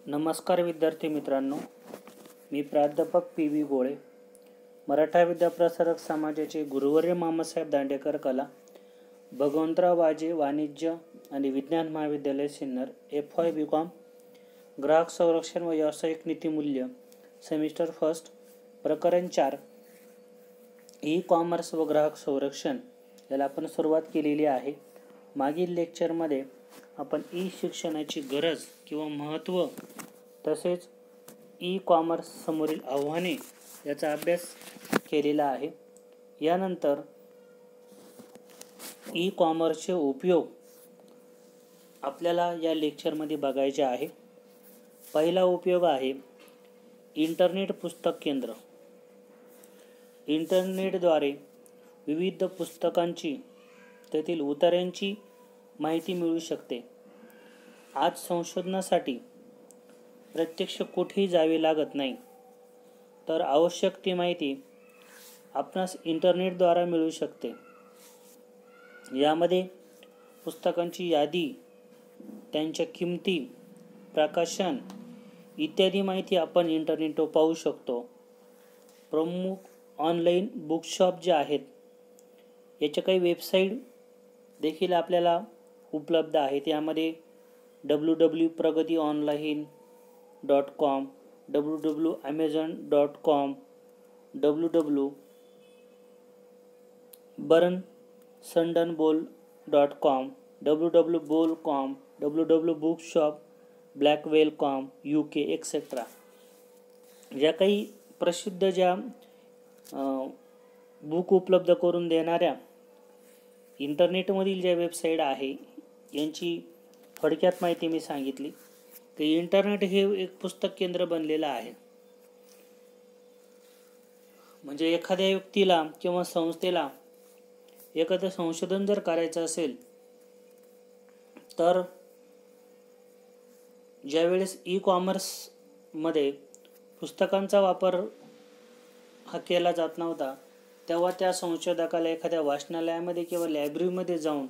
नमस्कार विद्यार्थी मित्रांनो, मी प्राध्यापक पी.व्ही. गोळे, मराठा विद्याप्रसारक समाजाचे गुरुवर्य मामासाहेब दांडेकर कला, भगवंतराव वाजे वाणिज्य आणि विज्ञान महाविद्यालय सिन्नर, FY BCom, ग्राहक संरक्षण व व्यावसायिक नीतिमूल्य, सेमिस्टर फर्स्ट, प्रकरण 4, ई कॉमर्स व ग्राहक संरक्षण याला आपण सुरुवात केलेली आहे. मागील लेक्चरमध्ये आपण ई शिक्षणाची गरज किंवा महत्त्व तसेच ई कॉमर्स समोरील आव्हाने याचा अभ्यास केलेला आहे. यानंतर ई कॉमर्सचे उपयोग आपल्याला या लेक्चरमध्ये बघायचे आहे. पहिला उपयोग आहे इंटरनेट पुस्तक केंद्र. इंटरनेटद्वारे विविध पुस्तकांची त्यातील उतार्यांची माहिती मिळू शकते. आज संशोधनासाठी प्रत्यक्ष कुठेही जावे लागत नाही, तर आवश्यक ती माहिती आपणास इंटरनेटद्वारे मिळू शकते. यामध्ये पुस्तकांची यादी, त्यांच्या किमती, प्रकाशन इत्यादी माहिती आपण इंटरनेटवर पाहू शकतो. प्रमुख ऑनलाईन बुकशॉप जे आहेत याच्या काही वेबसाईट देखील आपल्याला उपलब्ध आहेत. यामध्ये www.pragationline.com, www.amazon.com, www.barnesandnoble.com, www.bowl.com, www.bookshop, blackwell.com, UK etc. ज्या काही प्रसिद्ध ज्या बुक उपलब्ध करून देणाऱ्या इंटरनेटमधील ज्या वेबसाईट आहे यांची थोडक्यात माहिती मी सांगितली की इंटरनेट हे एक पुस्तक केंद्र बनलेलं आहे. म्हणजे एखाद्या व्यक्तीला किंवा संस्थेला एखादं संशोधन जर करायचं असेल तर ज्यावेळेस ई कॉमर्समध्ये पुस्तकांचा वापर हा केला जात नव्हता, तेव्हा त्या संशोधकाला एखाद्या वाचनालयामध्ये किंवा लायब्ररीमध्ये जाऊन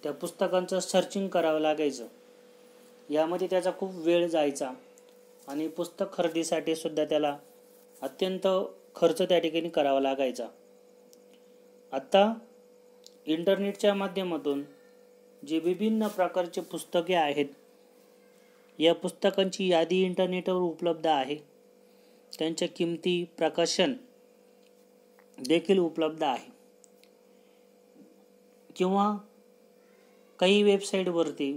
त्या पुस्तकांचं सर्चिंग करावं लागायचं. यामध्ये त्याचा खूप वेळ जायचा आणि पुस्तक खरेदीसाठी सुद्धा त्याला अत्यंत खर्च त्या ठिकाणी करावा लागायचा. आता इंटरनेटच्या माध्यमातून जे विभिन्न प्रकारचे पुस्तके आहेत या पुस्तकांची यादी इंटरनेटवर उपलब्ध आहे. त्यांच्या किमती, प्रकाशन देखील उपलब्ध आहे. किंवा काही वेबसाईटवरती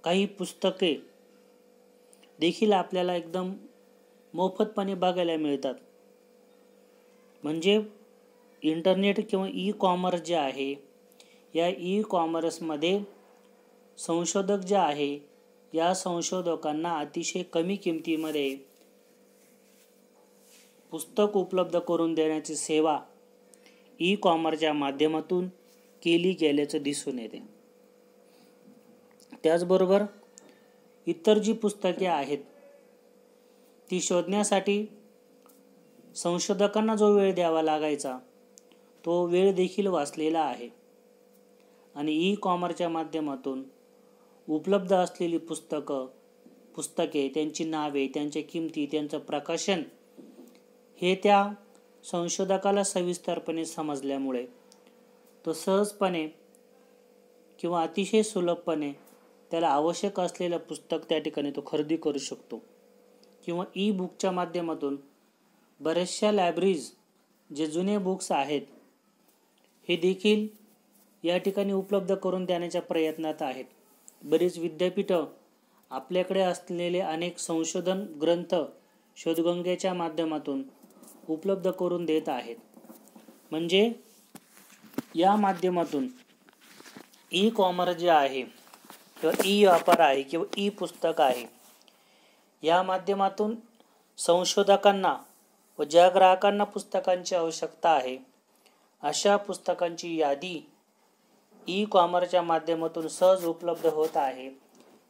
काही पुस्तके देखील आपल्याला एकदम मोफतपणे बघायला मिळतात. म्हणजे इंटरनेट किंवा ई कॉमर्स जे आहे या ई कॉमर्समध्ये संशोधक जे आहे या संशोधकांना अतिशय कमी किमतीमध्ये पुस्तक उपलब्ध करून देण्याची सेवा ई कॉमर्सच्या माध्यमातून केली गेल्याचं दिसून येते. त्याचबरोबर इतर जी पुस्तके आहेत ती शोधण्यासाठी संशोधकांना जो वेळ द्यावा लागायचा तो वेळ देखील वाचलेला आहे. आणि ई कॉमर्सच्या माध्यमातून उपलब्ध असलेली पुस्तके, त्यांची नावे, त्यांच्या किमती, त्यांचं प्रकाशन हे त्या संशोधकाला सविस्तरपणे समजल्यामुळे तो सहजपणे किंवा अतिशय सुलभपणे त्याला आवश्यक असलेलं पुस्तक त्या ठिकाणी तो खरेदी करू शकतो. किंवा ई बुकच्या माध्यमातून बऱ्याचशा लायब्ररीज जे जुने बुक्स आहेत हे देखील या ठिकाणी उपलब्ध करून देण्याच्या प्रयत्नात आहेत. बरीच विद्यापीठं आपल्याकडे असलेले अनेक संशोधन ग्रंथ शोधगंगेच्या माध्यमातून उपलब्ध करून देत आहेत. म्हणजे या माध्यमातून ई कॉमर्स जे आहे किंवा ई व्यापार आहे किंवा ई पुस्तक आहे या माध्यमातून संशोधकांना व ज्या ग्राहकांना पुस्तकांची आवश्यकता आहे अशा पुस्तकांची यादी ई कॉमर्सच्या माध्यमातून सहज उपलब्ध होत आहे.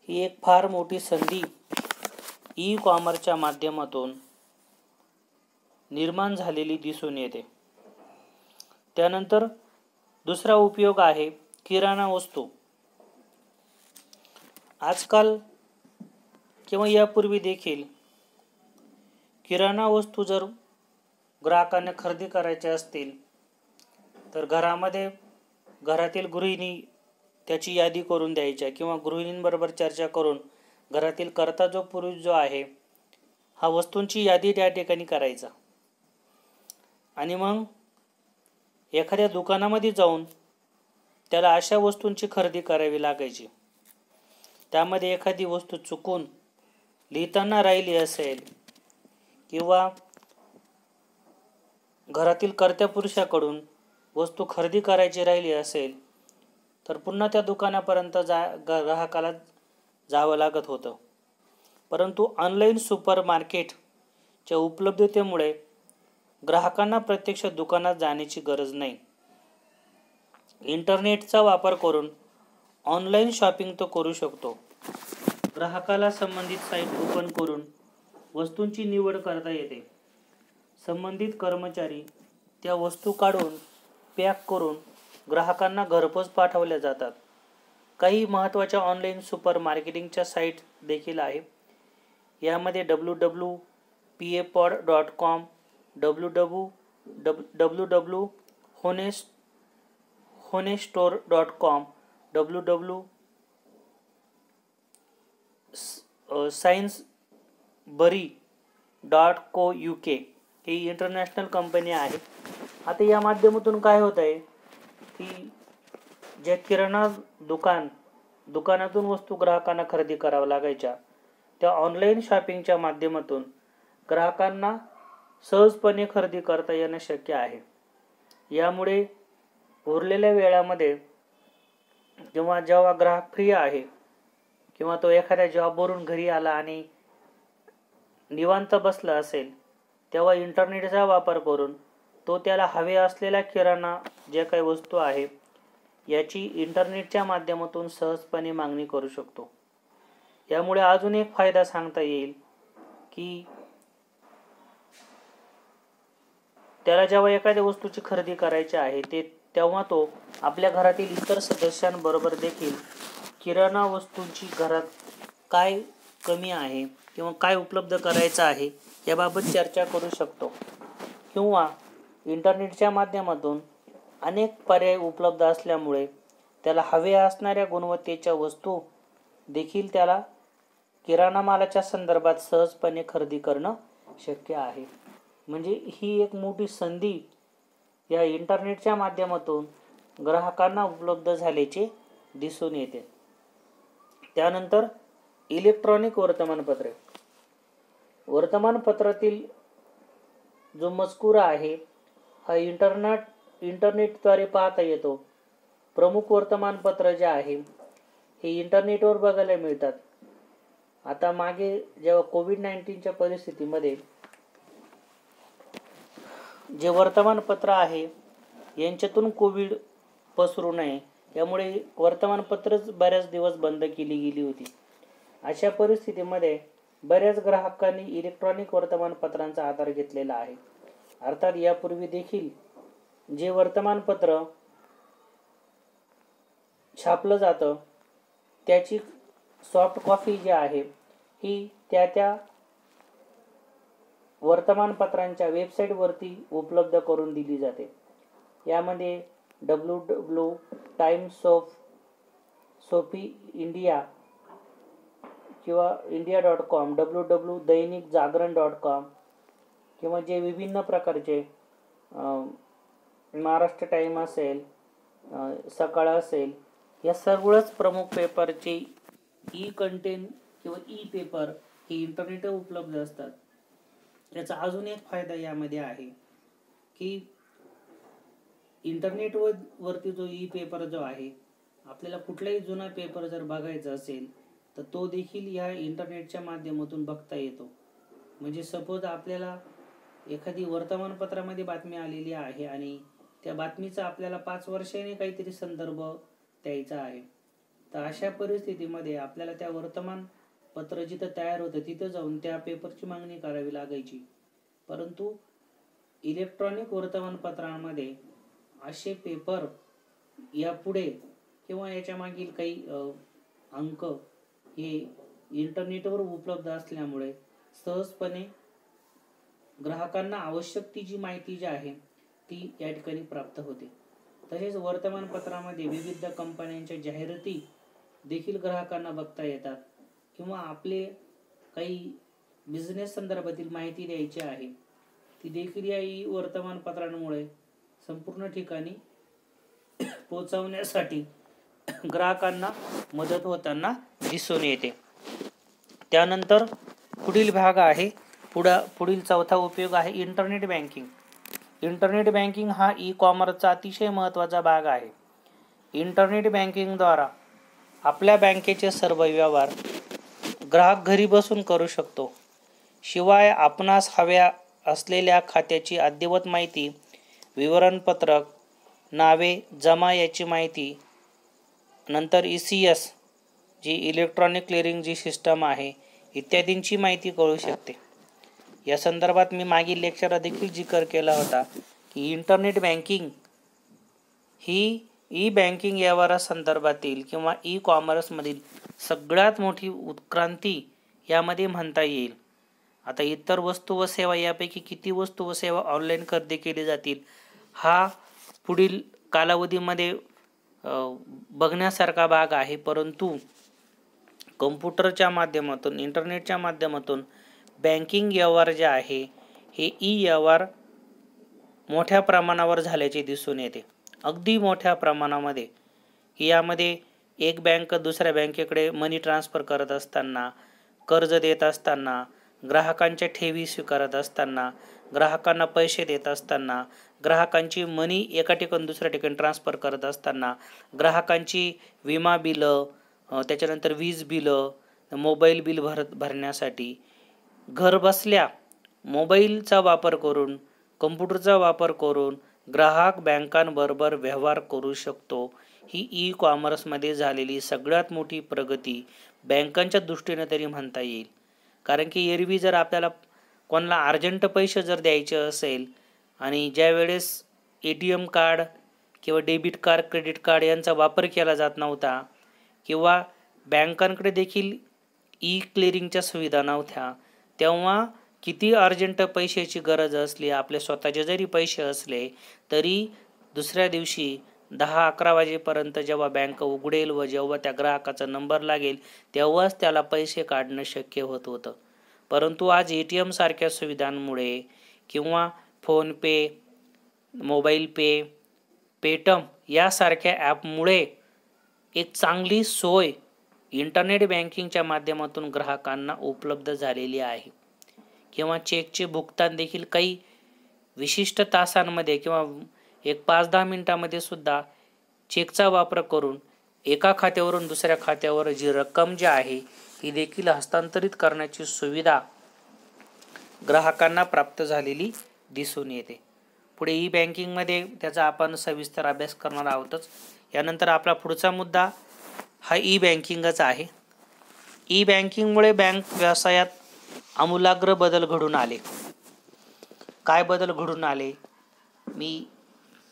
ही एक फार मोठी संधी ई कॉमर्सच्या माध्यमातून निर्माण झालेली दिसून येते. त्यानंतर दुसरा उपयोग आहे किराणा वस्तू. आजकाल किंवा यापूर्वी देखील किराणा वस्तू जर ग्राहकांना खरेदी करायच्या असतील तर घरातील गृहिणी त्याची यादी करून द्यायच्या किंवा गृहिणींबरोबर चर्चा करून घरातील कर्ता जो पुरुष जो आहे हा वस्तूंची यादी त्या ठिकाणी करायचा आणि मग एखाद्या दुकानामध्ये जाऊन त्याला अशा वस्तूंची खरेदी करावी लागायची. त्यामध्ये एखादी वस्तू चुकून लिहिताना राहिली असेल किंवा घरातील कर्त्या पुरुषाकडून वस्तू खरेदी करायची राहिली असेल तर पुन्हा त्या दुकानापर्यंत ग्राहकाला जावं लागत होतं. परंतु ऑनलाईन सुपर मार्केटच्या उपलब्धतेमुळे ग्राहकांना प्रत्यक्ष दुकानात जाण्याची गरज नाही. इंटरनेटचा वापर करून ऑनलाईन शॉपिंग तो करू शकतो. ग्राहकाला संबंधित साईट ओपन करून वस्तूंची निवड करता येते. संबंधित कर्मचारी त्या वस्तू काढून पॅक करून ग्राहकांना घरपोच पाठवल्या जातात. काही महत्त्वाच्या ऑनलाईन सुपर मार्केटिंगच्या साईट देखील आहे. यामध्ये www.paypod.com, www.honeststore.com, www.sainsbury.co.uk ही इंटरनॅशनल कंपनी आहे. आता या माध्यमातून काय होत आहे की ज्या किराणा दुकानातून वस्तू ग्राहकांना खरेदी कराव्या लागायच्या त्या ऑनलाईन शॉपिंगच्या माध्यमातून ग्राहकांना सहजपणे खरेदी करता येणं शक्य आहे. यामुळे उरलेल्या वेळामध्ये जेव्हा ग्राहक फ्री आहे किंवा तो एखाद्या जॉबवरून घरी आला आणि निवांत बसला असेल तेव्हा इंटरनेटचा वापर करून तो त्याला हवे असलेल्या किराणा जे काही वस्तू आहे याची इंटरनेटच्या माध्यमातून सहजपणे मागणी करू शकतो. यामुळे अजून एक फायदा सांगता येईल की त्याला जेव्हा एखाद्या वस्तूची खरेदी करायची आहे तेव्हा तो आपल्या घरातील इतर सदस्यांबरोबर देखील किराणा वस्तूंची घरात काय कमी आहे किंवा काय उपलब्ध करायचं आहे याबाबत चर्चा करू शकतो. किंवा इंटरनेटच्या माध्यमातून अनेक पर्याय उपलब्ध असल्यामुळे त्याला हव्या असणाऱ्या गुणवत्तेच्या वस्तू देखील त्याला किराणा मालाच्या संदर्भात सहजपणे खरेदी करणं शक्य आहे. म्हणजे ही एक मोठी संधी या इंटरनेटच्या माध्यमातून ग्राहकांना उपलब्ध झाल्याचे दिसून येते. त्यानंतर इलेक्ट्रॉनिक वर्तमानपत्रातील जो मजकूर आहे हा इंटरनेटद्वारे पाहता येतो. प्रमुख वर्तमानपत्र जे आहे हे इंटरनेटवर बघायला मिळतात. आता मागे जेव्हा कोविड-19च्या परिस्थितीमध्ये जे वर्तमानपत्र आहे यांच्यातून कोविड पसरू नये यामुळे वर्तमानपत्रच बऱ्याच दिवस बंद केली गेली होती. अशा परिस्थितीमध्ये बऱ्याच ग्राहकांनी इलेक्ट्रॉनिक वर्तमानपत्रांचा आधार घेतलेला आहे. अर्थात यापूर्वी देखील जे वर्तमानपत्र छापलं जातं त्याची सॉफ्ट कॉपी जी आहे ही त्या वर्तमानपत्रांच्या वेबसाईटवरती उपलब्ध करून दिली जाते. यामध्ये www.timesofsophie.india किंवा india.com, www.दैनिकजागरण.com किंवा जे विभिन्न प्रकारचे महाराष्ट्र टाइम असेल, सकाळ असेल, या सर्वच प्रमुख पेपरचे ई कंटेंट किंवा ई पेपर हे इंटरनेटवर उपलब्ध असतात. याचा अजून एक फायदा यामध्ये आहे की इंटरनेटवरती जो ई पेपर जो आहे आपल्याला कुठलाही जुना पेपर जर बघायचा असेल तर तो देखील या इंटरनेटच्या माध्यमातून बघता येतो. म्हणजे सपोज आपल्याला एखादी वर्तमानपत्रामध्ये बातमी आलेली आहे आणि त्या बातमीचा आपल्याला 5 वर्षांनी काहीतरी संदर्भ द्यायचा आहे तर अशा परिस्थितीमध्ये आपल्याला त्या वर्तमानपत्र जिथं तयार होतं तिथं जाऊन त्या पेपरची मागणी करावी लागायची. परंतु इलेक्ट्रॉनिक वर्तमानपत्रांमध्ये असे पेपर यापुढे किंवा याच्या मागील काही अंक हे इंटरनेटवर उपलब्ध असल्यामुळे सहजपणे ग्राहकांना आवश्यक ती जी माहिती जी आहे ती या ठिकाणी प्राप्त होते. तसेच वर्तमानपत्रामध्ये विविध कंपन्यांच्या जाहिराती देखील ग्राहकांना बघता येतात, किंवा आपले काही बिझनेस संदर्भातील माहिती द्यायची आहे ती देखील या वर्तमानपत्रांमुळे संपूर्ण ठिकाणी पोहोचवण्यासाठी ग्राहकांना मदत होताना दिसून येते. त्यानंतर पुढील भाग आहे, पुढील चौथा उपयोग आहे इंटरनेट बँकिंग. इंटरनेट बँकिंग हा ई कॉमर्सचा अतिशय महत्त्वाचा भाग आहे. इंटरनेट बँकिंगद्वारा आपल्या बँकेचे सर्व व्यवहार ग्राहक घरी बसून करू शकतो. शिवाय आपणास हव्या असलेल्या खात्याची अद्ययावत माहिती, विवरणपत्रक, नावे, जमा याची माहिती, नंतर ECS जी इलेक्ट्रॉनिक क्लिअरिंग जी सिस्टम आहे इत्यादींची माहिती कळू शकते. या संदर्भात मी मागील लेक्चरला देखील जिकर केला होता की इंटरनेट बँकिंग ही ई बँकिंग व्यवहारासंदर्भातील किंवा ई कॉमर्समधील सगळ्यात मोठी उत्क्रांती यामध्ये म्हणता येईल. आता इतर वस्तू व सेवा यापैकी किती वस्तू व सेवा ऑनलाईन खरेदी केली जातील हा पुढील कालावधीमध्ये बघण्यासारखा भाग आहे. परंतु कम्प्युटरच्या माध्यमातून, इंटरनेटच्या माध्यमातून बँकिंग व्यवहार जे आहे हे ई व्यवहार मोठ्या प्रमाणावर झाल्याचे दिसून येते. अगदी मोठ्या प्रमाणामध्ये. यामध्ये एक बँक दुसऱ्या बँकेकडे मनी ट्रान्सफर करत असताना, कर्ज देत असताना, ग्राहकांच्या ठेवी स्वीकारत असताना, ग्राहकांना पैसे देत असताना, ग्राहकांची मनी एका ठिकाणी दुसऱ्या ठिकाणी ट्रान्सफर करत असताना, ग्राहकांची विमा बिलं, त्याच्यानंतर वीज बिलं, मोबाईल बिल भरण्यासाठी घर बसल्या मोबाईलचा वापर करून, कम्प्युटरचा वापर करून ग्राहक बँकांबरोबर व्यवहार करू शकतो. ही ई कॉमर्समध्ये झालेली सगळ्यात मोठी प्रगती बँकांच्या दृष्टीने तरी म्हणता येईल. कारण की एरवी जर आपल्याला कोणाला अर्जंट पैसे जर द्यायचे असेल आणि ज्या वेळेस ATM कार्ड किंवा डेबिट कार्ड, क्रेडिट कार्ड यांचा वापर केला जात नव्हता, किंवा बँकांकडे देखील ई क्लिअरिंगच्या सुविधा नव्हत्या, तेव्हा किती अर्जंट पैशाची गरज असली, आपले स्वतःचे जरी पैसे असले तरी दुसऱ्या दिवशी 10-11 वाजेपर्यंत जेव्हा बँक उघडेल व जेव्हा त्या ग्राहकाचा नंबर लागेल तेव्हाच त्याला पैसे काढणं शक्य होत होतं. परंतु आज ATM सारख्या सुविधांमुळे किंवा फोनपे, मोबाईल पे, पेटम यासारख्या ॲपमुळे एक चांगली सोय इंटरनेट बँकिंगच्या माध्यमातून ग्राहकांना उपलब्ध झालेली आहे. किंवा चेकचे भुगतान देखील काही विशिष्ट तासांमध्ये किंवा एक 5-10 मिनिटांमध्ये सुद्धा चेकचा वापर करून एका खात्यावरून दुसऱ्या खात्यावर जी रक्कम जी आहे ही देखील हस्तांतरित करण्याची सुविधा ग्राहकांना प्राप्त झालेली दिसून येते. पुढे ई बँकिंगमध्ये त्याचा आपण सविस्तर अभ्यास करणार आहोतच. यानंतर आपला पुढचा मुद्दा हा ई बँकिंगच आहे. ई बँकिंगमुळे बँक व्यवसायात आमूलाग्र बदल घडून आले. काय बदल घडून आले? मी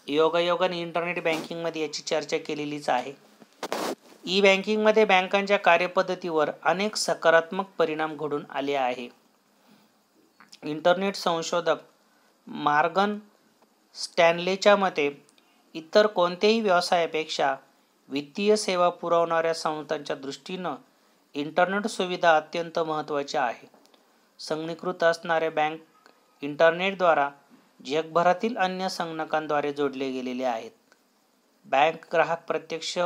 योगायोगाने इंटरनेट बँकिंगमध्ये याची चर्चा केलेलीच आहे. ई बँकिंगमध्ये बँकांच्या कार्यपद्धतीवर अनेक सकारात्मक परिणाम घडून आले आहे. इंटरनेट संशोधक मॉर्गन स्टॅनलेच्या मते इतर कोणत्याही व्यवसायापेक्षा वित्तीय सेवा पुरवणाऱ्या संस्थांच्या दृष्टीनं इंटरनेट सुविधा अत्यंत महत्त्वाच्या आहे. संगणकीकृत असणाऱ्या बँक इंटरनेटद्वारा जगभरातील अन्य संगणकांद्वारे जोडले गेलेले आहेत. बँक ग्राहक प्रत्यक्ष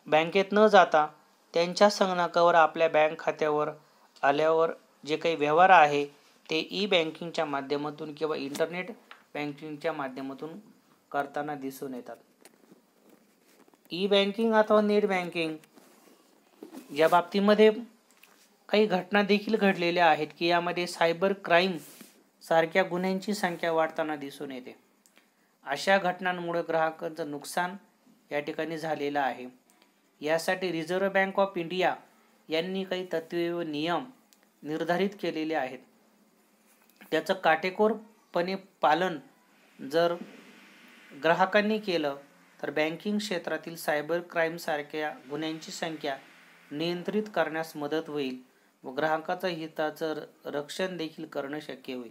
बँकेत न जाता त्यांच्या संगणकावर आपल्या बँक खात्यावर आल्यावर जे काही व्यवहार आहे ते ई बँकिंगच्या माध्यमातून किंवा इंटरनेट बँकिंगच्या माध्यमातून करताना दिसून येतात. ई बँकिंग अथवा नेट बँकिंग या बाबतीमध्ये काही घटना देखील घडलेल्या आहेत की यामध्ये सायबर क्राईम सारख्या गुन्ह्यांची संख्या वाढताना दिसून येते. अशा घटनांमुळे ग्राहकांचं नुकसान या ठिकाणी झालेलं आहे. यासाठी रिझर्व्ह बँक ऑफ इंडिया यांनी काही तत्त्वे व नियम निर्धारित केलेले आहेत. त्याचं काटेकोरपणे पालन जर ग्राहकांनी केलं तर बँकिंग क्षेत्रातील सायबर क्राईम सारख्या गुन्ह्यांची संख्या नियंत्रित करण्यास मदत होईल व ग्राहकाचं हिताचं रक्षण देखील करणं शक्य होईल.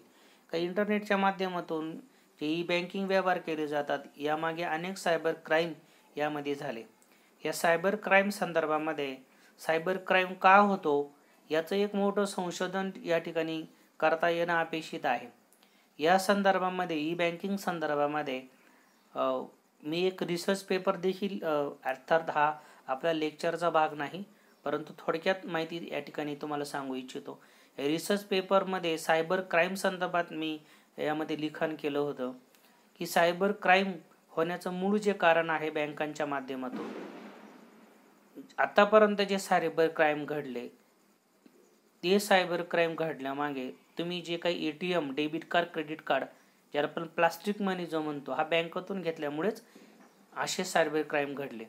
काही इंटरनेटच्या माध्यमातून जे ई बँकिंग व्यवहार केले जातात यामागे अनेक सायबर क्राईम यामध्ये झाले. या सायबर क्राईम संदर्भामध्ये सायबर क्राईम का होतो याचं एक मोठं संशोधन या ठिकाणी करता येणं अपेक्षित आहे. या संदर्भामध्ये ई बँकिंग संदर्भामध्ये मी एक रिसर्च पेपर देखील अर्थात हा आपल्या लेक्चरचा भाग नाही परंतु थोडक्यात माहिती या ठिकाणी तुम्हाला सांगू इच्छितो. रिसर्च पेपरमध्ये सायबर क्राईम संदर्भात मी यामध्ये लिखाण केलं होतं की सायबर क्राईम होण्याचं मूळ जे कारण आहे बँकांच्या माध्यमातून आतापर्यंत जे सायबर क्राईम घडले ते सायबर क्राईम घडल्यामागे तुम्ही जे काही ATM debit card credit card ज्याला आपण प्लास्टिक मनी जो म्हणतो हा बँकेतून घेतल्यामुळेच असे सायबर क्राईम घडले.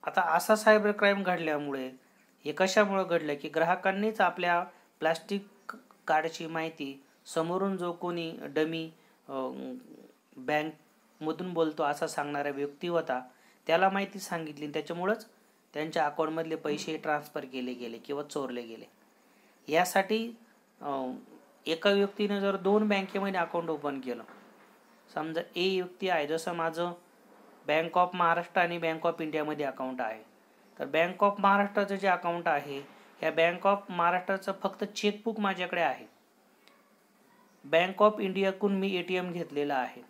आता असा सायबर क्राईम घडल्यामुळे हे कशामुळे घडलं की ग्राहकांनीच आपल्या प्लास्टिक कार्डची माहिती समोरून जो कोणी डमी बँकमधून बोलतो असा सांगणारा व्यक्ती होता त्याला माहिती सांगितली, त्याच्यामुळंच त्यांच्या अकाउंटमधले पैसे ट्रान्सफर केले गेले किंवा चोरले गेले. यासाठी एका व्यक्तीने जर 2 बँकेमध्ये अकाउंट ओपन केलं, समजा ए व्यक्ती आहे, जसं माझं बँक ऑफ महाराष्ट्र आणि बँक ऑफ इंडियामध्ये अकाउंट आहे, तर बँक ऑफ महाराष्ट्राचं जे अकाउंट आहे या बँक ऑफ महाराष्ट्राचं फक्त चेकबुक माझ्याकडे आहे. बँक ऑफ इंडियाकडून मी ATM घेतलेला आहे.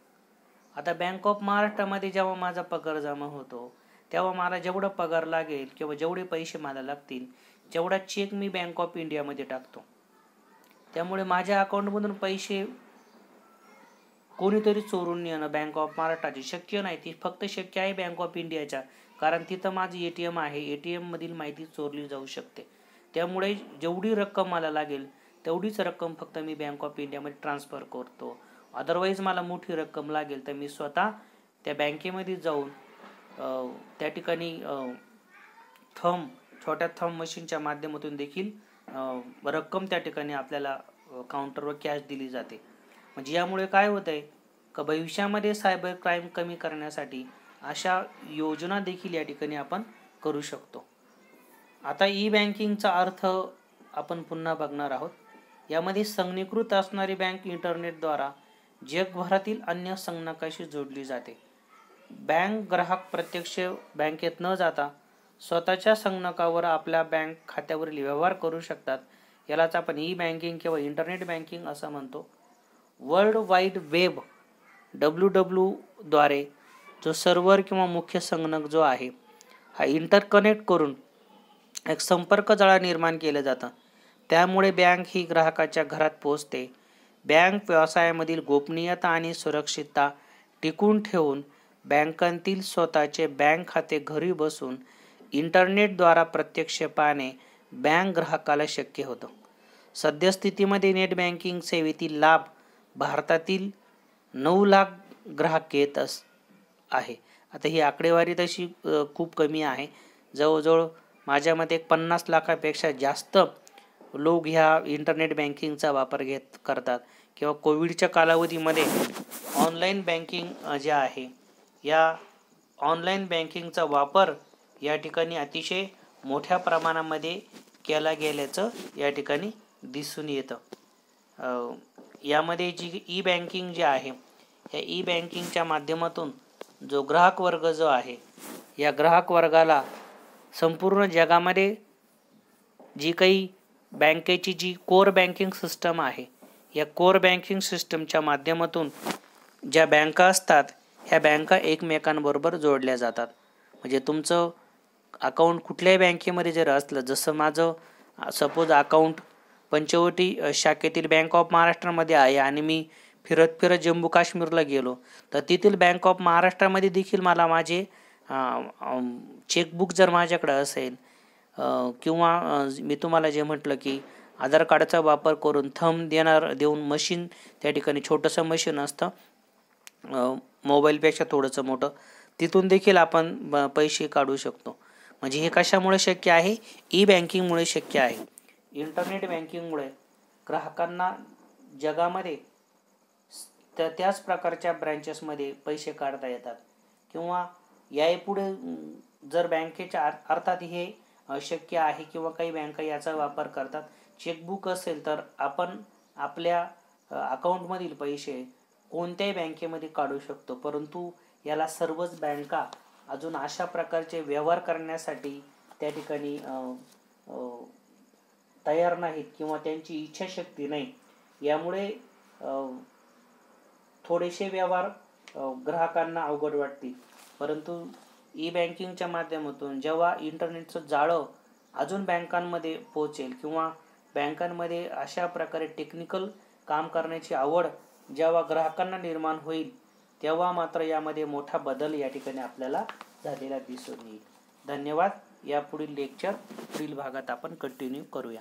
आता बँक ऑफ महाराष्ट्रामध्ये जेव्हा माझा पगार जमा होतो तेव्हा मला जेवढा पगार लागेल किंवा जेवढे पैसे मला लागतील जेवढा चेक मी बँक ऑफ इंडियामध्ये टाकतो. त्यामुळे माझ्या अकाउंटमधून पैसे कोणीतरी चोरून नेणं बँक ऑफ महाराष्ट्राची शक्य नाही. ती फक्त शक्य आहे बँक ऑफ इंडियाच्या, कारण तिथं माझं ATM आहे. ATM मधील माहिती चोरली जाऊ शकते. त्यामुळे जेवढी रक्कम मला लागेल तेवढीच रक्कम फक्त मी बँक ऑफ इंडियामध्ये ट्रान्सफर करतो. अदरवाईज मला मोठी रक्कम लागेल तर मी स्वतः त्या बँकेमध्ये जाऊन त्या ठिकाणी छोट्या थंब मशीनच्या माध्यमातून देखील रक्कम त्या ठिकाणी आपल्याला काउंटरवर कॅश दिली जाते. म्हणजे यामुळे काय होत आहे का भविष्यामध्ये सायबर क्राईम कमी करण्यासाठी अशा योजना देखील या ठिकाणी आपण करू शकतो. आता ई बँकिंगचा अर्थ आपण पुन्हा बघणार आहोत. यामध्ये संगणकीकृत असणारी बँक इंटरनेटद्वारा जगभरातील अन्य संगणकाशी जोडली जाते. बँक ग्राहक प्रत्यक्ष बँकेत न जाता स्वतःच्या संगणकावर आपल्या बँक खात्यावरील व्यवहार करू शकतात. यालाच आपण ई बँकिंग किंवा इंटरनेट बँकिंग असं म्हणतो. वर्ल्ड वाईड वेब WWW द्वारे जो सर्व्हर किंवा मुख्य संगणक जो आहे हा इंटरकनेक्ट करून एक संपर्क जाळं निर्माण केलं जातं. त्यामुळे बँक ही ग्राहकाच्या घरात पोहोचते. बँक व्यवसायामधील गोपनीयता आणि सुरक्षितता टिकून ठेवून बँकांतील स्वतःचे बँक खाते घरी बसून इंटरनेटद्वारा प्रत्यक्ष पाहणे बँक ग्राहकाला शक्य होतं. सद्यस्थितीमध्ये नेट बँकिंग सेवेतील लाभ भारतातील 9 लाख ग्राहक घेत आहे. आता ही आकडेवारी तशी खूप कमी आहे. जवळजवळ माझ्या मते 50 लाखापेक्षा जास्त लोक ह्या इंटरनेट बँकिंगचा वापर करतात किंवा कोविडच्या कालावधीमध्ये ऑनलाईन बँकिंग जे आहे या ऑनलाईन बँकिंगचा वापर या ठिकाणी अतिशय मोठ्या प्रमाणामध्ये केला गेल्याचं या ठिकाणी दिसून येतं. यामध्ये जी ई बँकिंग जे आहे या ई बँकिंगच्या माध्यमातून जो ग्राहक वर्ग जो आहे या ग्राहक वर्गाला संपूर्ण जगामध्ये जी काही बँकेची जी कोर बँकिंग सिस्टम आहे या कोर बँकिंग सिस्टमच्या माध्यमातून ज्या बँका असतात ह्या बँका एकमेकांबरोबर जोडल्या जातात. म्हणजे तुमचं अकाउंट कुठल्याही बँकेमध्ये जर असलं, जसं माझं सपोज अकाउंट पंचवटी शाखेतील बँक ऑफ महाराष्ट्रामध्ये आहे आणि मी फिरत जम्मू काश्मीरला गेलो तर तेथील बँक ऑफ महाराष्ट्रामध्ये देखील मला माझे चेकबुक जर माझ्याकडे असेल किंवा मी तुम्हाला जे म्हटलं की आधार कार्डचा वापर करून थंब देऊन मशीन त्या ठिकाणी छोटंसं मशीन असतं मोबाईलपेक्षा थोडंसं मोठं, तिथून देखील आपण पैसे काढू शकतो. म्हणजे हे कशामुळे शक्य आहे? ई बँकिंगमुळे शक्य आहे. इंटरनेट बँकिंगमुळे ग्राहकांना जगामध्ये त्याच प्रकारच्या ब्रँचेसमध्ये पैसे काढता येतात किंवा यापुढे जर बँकेच्या अर्थात हे शक्य आहे किंवा काही बँका याचा वापर करतात. चेकबुक असेल तर आपण आपल्या अकाउंटमधील पैसे कोणत्याही बँकेमध्ये काढू शकतो, परंतु याला सर्वच बँका अजून अशा प्रकारचे व्यवहार करण्यासाठी त्या ठिकाणी तयार नाहीत किंवा त्यांची इच्छाशक्ती नाही. यामुळे थोडेसे व्यवहार ग्राहकांना अवघड वाटतील. परंतु ई बँकिंगच्या माध्यमातून जेव्हा इंटरनेटचं जाळं अजून बँकांमध्ये पोहोचेल किंवा बँकांमध्ये अशा प्रकारे टेक्निकल काम करण्याची आवड जेव्हा ग्राहकांना निर्माण होईल, तेव्हा मात्र यामध्ये मोठा बदल या ठिकाणी आपल्याला झालेला दिसून येईल. धन्यवाद. या पुढील लेक्चर पुढील भागात आपण कंटिन्यू करूया.